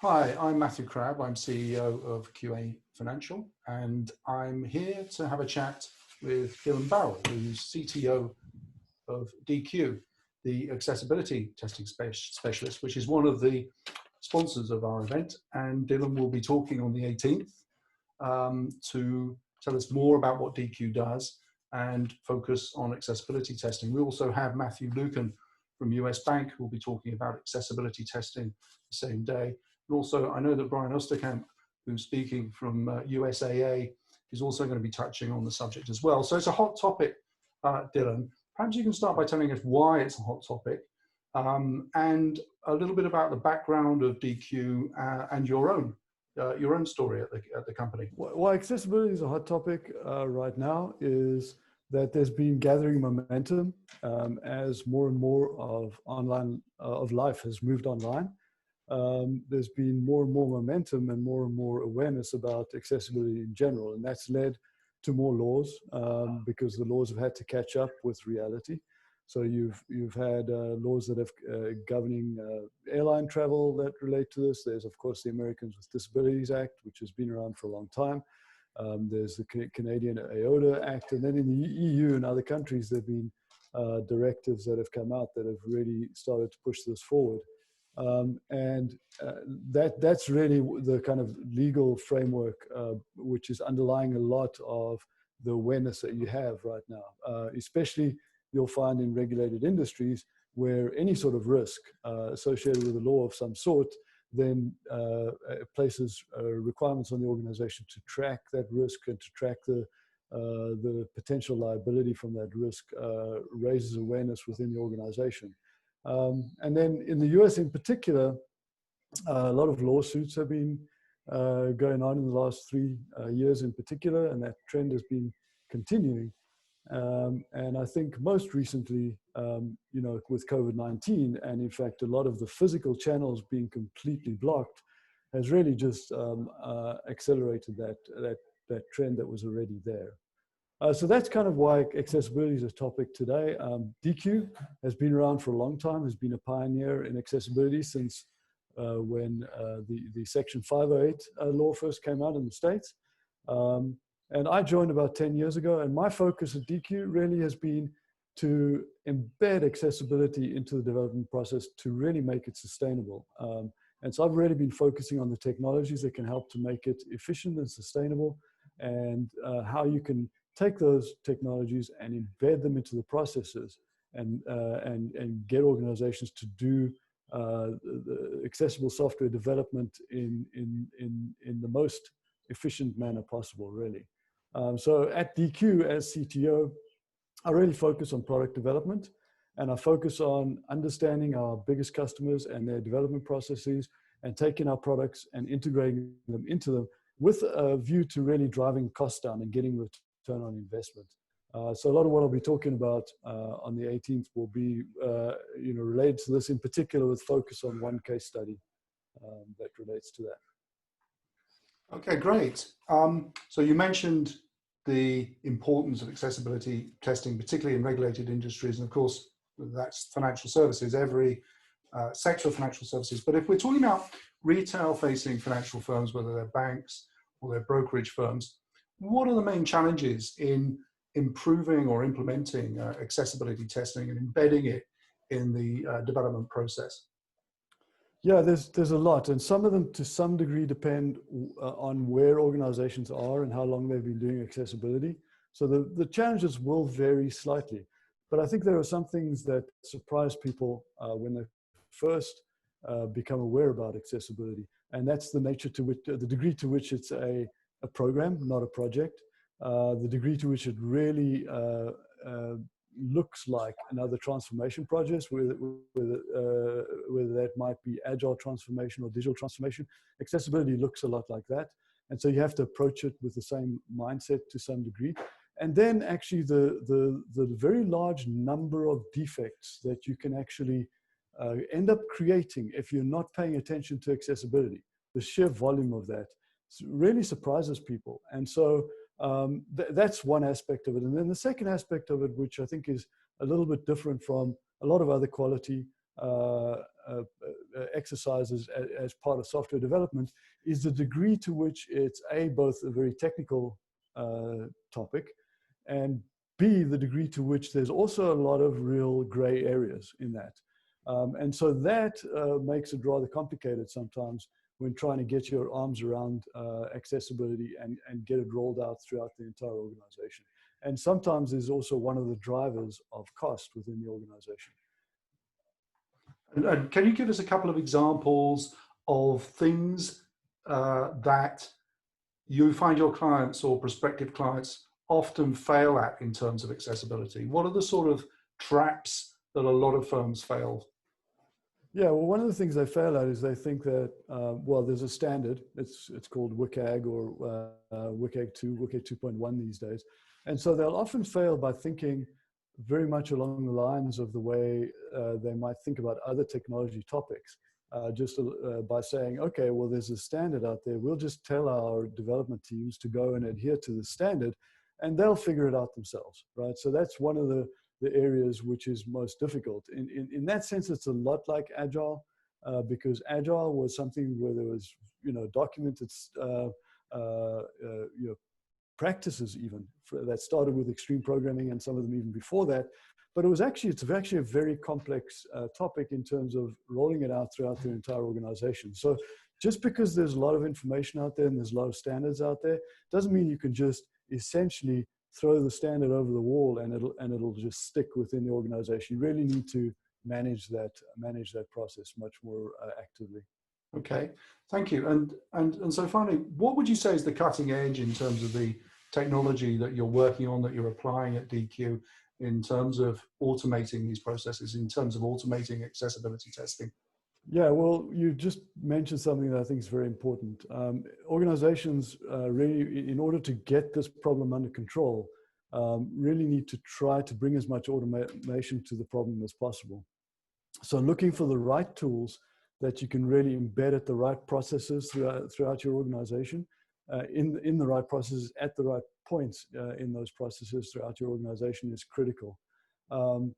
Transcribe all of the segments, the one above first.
Hi, I'm Matthew Crabb. I'm CEO of QA Financial, and I'm here to have a chat with Dylan Barrell, who's CTO of Deque, the accessibility testing specialist, which is one of the sponsors of our event. And Dylan will be talking on the 18th to tell us more about what Deque does and focus on accessibility testing. We also have Matthew Lucan from US Bank, who will be talking about accessibility testing the same day. And also, I know that Brian Osterkamp, who's speaking from USAA, is also going to be touching on the subject as well. So it's a hot topic, Dylan. Perhaps you can start by telling us why it's a hot topic and a little bit about the background of Deque and your own story at the company. Why accessibility is a hot topic right now is that there's been gathering momentum as more and more of life has moved online. There's been more and more momentum and more awareness about accessibility in general, and that's led to more laws because the laws have had to catch up with reality. So you've had laws that have governing airline travel that relate to this. There's of course the Americans with Disabilities Act, which has been around for a long time. There's the Canadian AOTA Act, and then in the EU and other countries there've been directives that have come out that have really started to push this forward. That's really the kind of legal framework which is underlying a lot of the awareness that you have right now, especially you'll find in regulated industries where any sort of risk associated with a law of some sort then places requirements on the organization to track that risk and to track the potential liability from that risk, raises awareness within the organization. And then in the US in particular, a lot of lawsuits have been going on in the last 3 years in particular, and that trend has been continuing. And I think most recently, with COVID-19, and in fact, a lot of the physical channels being completely blocked has really just accelerated that trend that was already there. So that's kind of why accessibility is a topic today. Deque has been around for a long time, has been a pioneer in accessibility since when the Section 508 law first came out in the States. And I joined about 10 years ago, and my focus at Deque really has been to embed accessibility into the development process to really make it sustainable. And so I've really been focusing on the technologies that can help to make it efficient and sustainable, and how you can take those technologies and embed them into the processes and get organizations to do the accessible software development in the most efficient manner possible, really. So at Deque as CTO, I really focus on product development, and I focus on understanding our biggest customers and their development processes and taking our products and integrating them into them with a view to really driving costs down and getting return on investment. So a lot of what I'll be talking about on the 18th will be related to this, in particular with focus on one case study that relates to that. Okay, great. So you mentioned the importance of accessibility testing, particularly in regulated industries, and of course that's financial services, every sector of financial services. But if we're talking about retail-facing financial firms, whether they're banks or they're brokerage firms, what are the main challenges in improving or implementing accessibility testing and embedding it in the development process? Yeah, there's a lot, and some of them to some degree depend on where organizations are and how long they've been doing accessibility. So the challenges will vary slightly, but I think there are some things that surprise people when they first become aware about accessibility, and that's the nature to which, the degree to which it's a program, not a project, the degree to which it really looks like another transformation project, whether that might be agile transformation or digital transformation. Accessibility looks a lot like that. And so you have to approach it with the same mindset to some degree. And then actually the very large number of defects that you can actually end up creating if you're not paying attention to accessibility, the sheer volume of that really surprises people. And so that's one aspect of it. And then the second aspect of it, which I think is a little bit different from a lot of other quality exercises as part of software development is the degree to which it's both a very technical topic, and B, the degree to which there's also a lot of real gray areas in that. And so that makes it rather complicated sometimes when trying to get your arms around accessibility and get it rolled out throughout the entire organization. And sometimes is also one of the drivers of cost within the organization. And can you give us a couple of examples of things that you find your clients or prospective clients often fail at in terms of accessibility? What are the sort of traps that a lot of firms fail? Yeah, well, one of the things they fail at is they think that, well, there's a standard. It's called WCAG or WCAG 2, WCAG 2.1 these days. And so they'll often fail by thinking very much along the lines of the way they might think about other technology topics. Just by saying, okay, well, there's a standard out there. We'll just tell our development teams to go and adhere to the standard, and they'll figure it out themselves, right? So that's one of the areas which is most difficult. In that sense, it's a lot like Agile, because Agile was something where there was, documented, practices even that started with extreme programming, and some of them even before that. But it's actually a very complex topic in terms of rolling it out throughout the entire organization. So just because there's a lot of information out there and there's a lot of standards out there, doesn't mean you can just essentially throw the standard over the wall and it'll just stick within the organization. You really need to manage that process much more actively. Okay, thank you. And so finally, what would you say is the cutting edge in terms of the technology that you're working on, that you're applying at Deque, in terms of automating these processes, in terms of automating accessibility testing? Yeah, well, you just mentioned something that I think is very important. Organizations really, in order to get this problem under control, really need to try to bring as much automation to the problem as possible. So looking for the right tools that you can really embed at the right processes throughout your organization, in the right processes at the right points in those processes throughout your organization is critical. And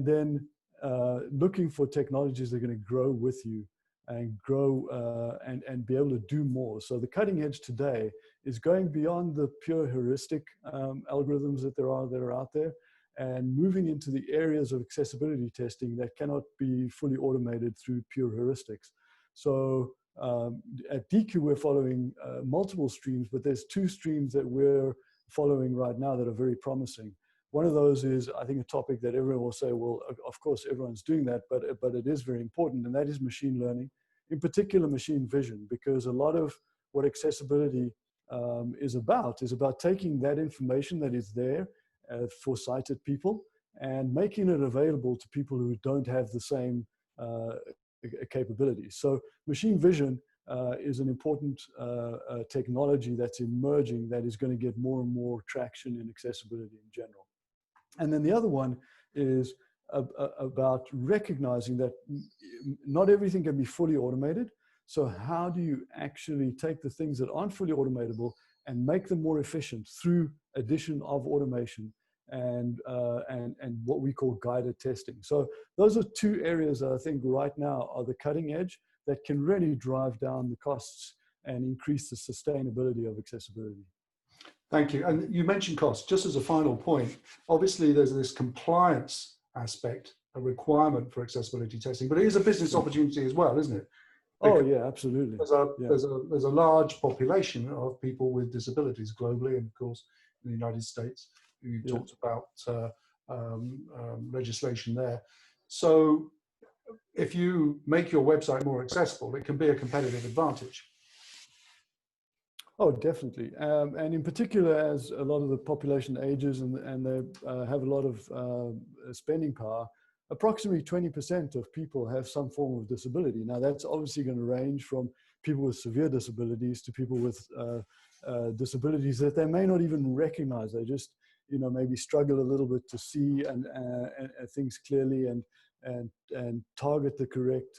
then looking for technologies that are going to grow with you and grow and be able to do more. So the cutting edge today is going beyond the pure heuristic algorithms that are out there, and moving into the areas of accessibility testing that cannot be fully automated through pure heuristics. So at Deque, we're following multiple streams, but there's two streams that we're following right now that are very promising. One of those is, I think, a topic that everyone will say, well, of course, everyone's doing that, but it is very important, and that is machine learning, in particular machine vision, because a lot of what accessibility is about taking that information that is there for sighted people and making it available to people who don't have the same capabilities. So machine vision is an important technology that's emerging that is going to get more and more traction in accessibility in general. And then the other one is about recognizing that not everything can be fully automated. So how do you actually take the things that aren't fully automatable and make them more efficient through addition of automation and what we call guided testing? So those are two areas that I think right now are the cutting edge that can really drive down the costs and increase the sustainability of accessibility. Thank you. And you mentioned cost. Just as a final point, obviously there's this compliance aspect, a requirement for accessibility testing, but it is a business opportunity as well, isn't it? Because oh yeah, absolutely. There's a large population of people with disabilities globally, and of course in the United States. You talked about legislation there. So if you make your website more accessible, it can be a competitive advantage. Oh, definitely. And in particular, as a lot of the population ages and they have a lot of spending power, approximately 20% of people have some form of disability. Now, that's obviously going to range from people with severe disabilities to people with disabilities that they may not even recognize. They just, maybe struggle a little bit to see and things clearly and target the correct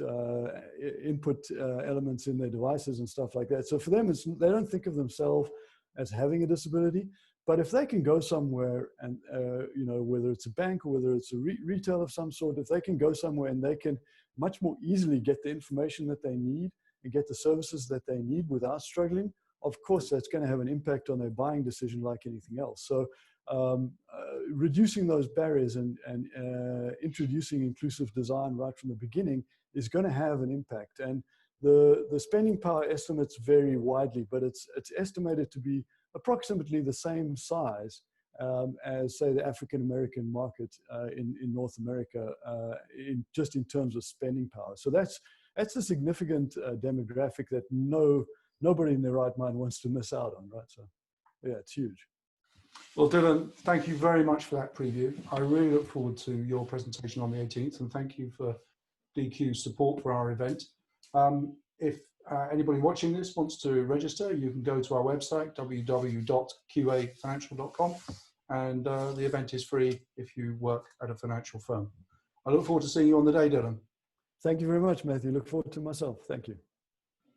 input elements in their devices and stuff like that. So for them, they don't think of themselves as having a disability, But if they can go somewhere and, whether it's a bank or whether it's a retail of some sort, if they can go somewhere and they can much more easily get the information that they need and get the services that they need without struggling, of course, that's going to have an impact on their buying decision like anything else. So reducing those barriers and introducing inclusive design right from the beginning is going to have an impact. And the spending power estimates vary widely, but it's estimated to be approximately the same size as, say, the African American market in North America, just in terms of spending power. So that's a significant demographic that nobody in their right mind wants to miss out on, right? So, yeah, it's huge. Well, Dylan, thank you very much for that preview. I really look forward to your presentation on the 18th, and thank you for Deque's support for our event. If anybody watching this wants to register, you can go to our website, www.qafinancial.com, and the event is free if you work at a financial firm. I look forward to seeing you on the day, Dylan. Thank you very much, Matthew. Look forward to myself. Thank you.